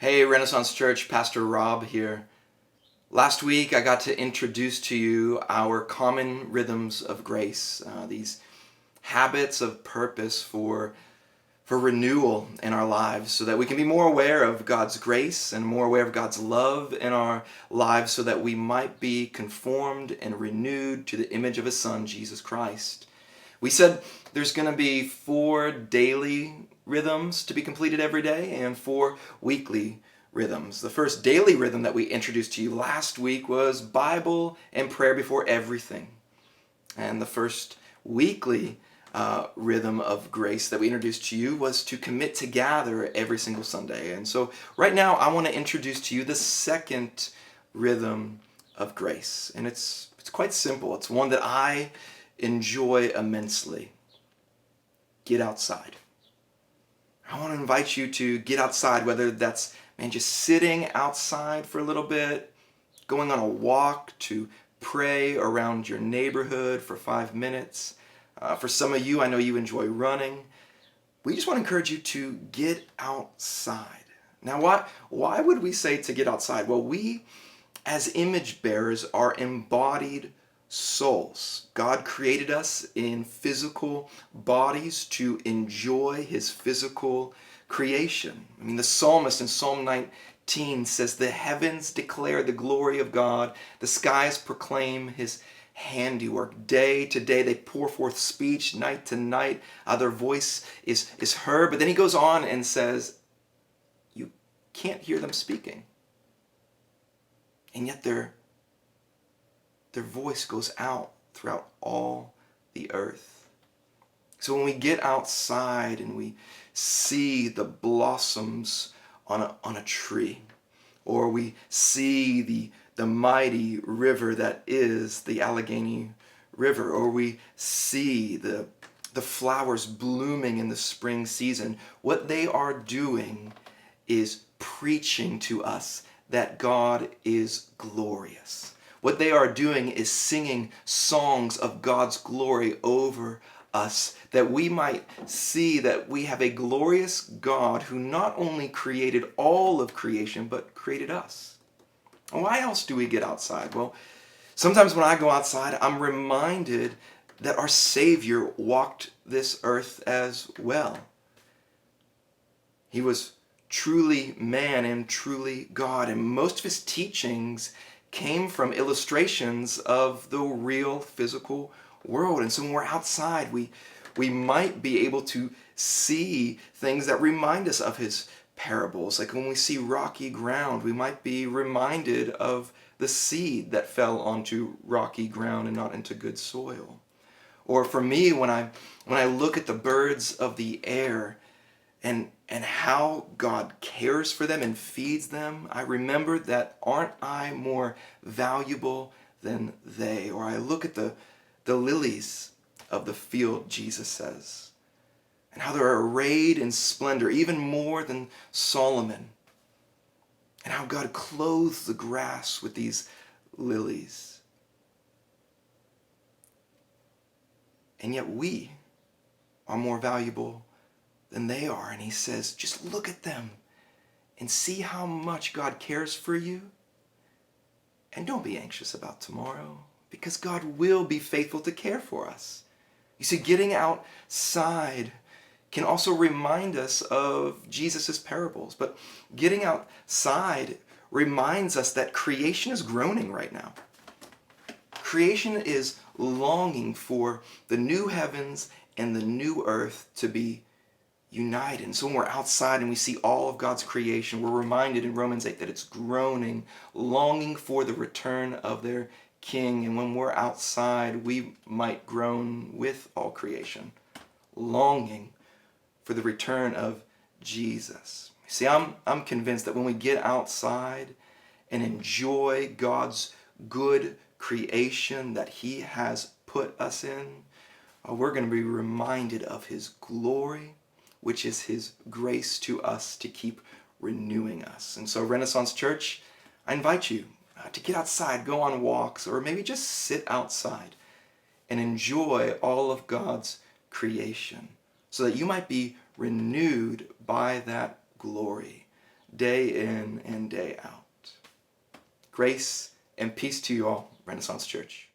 Hey, Renaissance Church, Pastor Rob here. Last week I got to introduce to you our common rhythms of grace, these habits of purpose for renewal in our lives so that we can be more aware of God's grace and more aware of God's love in our lives so that we might be conformed and renewed to the image of His Son, Jesus Christ. We said there's going to be 4 daily rhythms to be completed every day and 4 weekly rhythms. The first daily rhythm that we introduced to you last week was Bible and prayer before everything. And the first weekly rhythm of grace that we introduced to you was to commit to gather every single Sunday. And so right now I want to introduce to you the second rhythm of grace. And it's quite simple. It's one that I enjoy immensely. Get outside. I want to invite you to get outside, whether that's just sitting outside for a little bit, going on a walk to pray around your neighborhood for 5 minutes. For some of you, I know you enjoy running. We just want to encourage you to get outside. Now, why would we say to get outside? Well, we as image bearers are embodied souls. God created us in physical bodies to enjoy His physical creation. I mean, the psalmist in Psalm 19 says, "The heavens declare the glory of God, the skies proclaim His handiwork. Day to day they pour forth speech, night to night their voice is heard." But then he goes on and says, you can't hear them speaking. And yet their voice goes out throughout all the earth. So when we get outside and we see the blossoms on a tree, or we see the mighty river that is the Allegheny River, or we see the flowers blooming in the spring season, what they are doing is preaching to us that God is glorious. What they are doing is singing songs of God's glory over us, that we might see that we have a glorious God who not only created all of creation, but created us. Why else do we get outside? Well, sometimes when I go outside, I'm reminded that our Savior walked this earth as well. He was truly man and truly God, and most of His teachings came from illustrations of the real physical world. And so when we're outside, we might be able to see things that remind us of His parables. Like when we see rocky ground, we might be reminded of the seed that fell onto rocky ground and not into good soil. Or for me, when I look at the birds of the air and how God cares for them and feeds them, I remember that aren't I more valuable than they? Or I look at the lilies of the field, Jesus says, and how they're arrayed in splendor, even more than Solomon, and how God clothes the grass with these lilies. And yet we are more valuable than they are. And He says, just look at them and see how much God cares for you. And don't be anxious about tomorrow, because God will be faithful to care for us. You see, getting outside can also remind us of Jesus' parables. But getting outside reminds us that creation is groaning right now. Creation is longing for the new heavens and the new earth to be united. And so when we're outside and we see all of God's creation, we're reminded in Romans 8 that it's groaning, longing for the return of their King. And when we're outside, we might groan with all creation, longing for the return of Jesus. See, I'm convinced that when we get outside and enjoy God's good creation that He has put us in, we're going to be reminded of His glory, which is His grace to us to keep renewing us. And so, Renaissance Church, I invite you to get outside, go on walks, or maybe just sit outside and enjoy all of God's creation so that you might be renewed by that glory. day in and day out. Grace and peace to you all, Renaissance Church.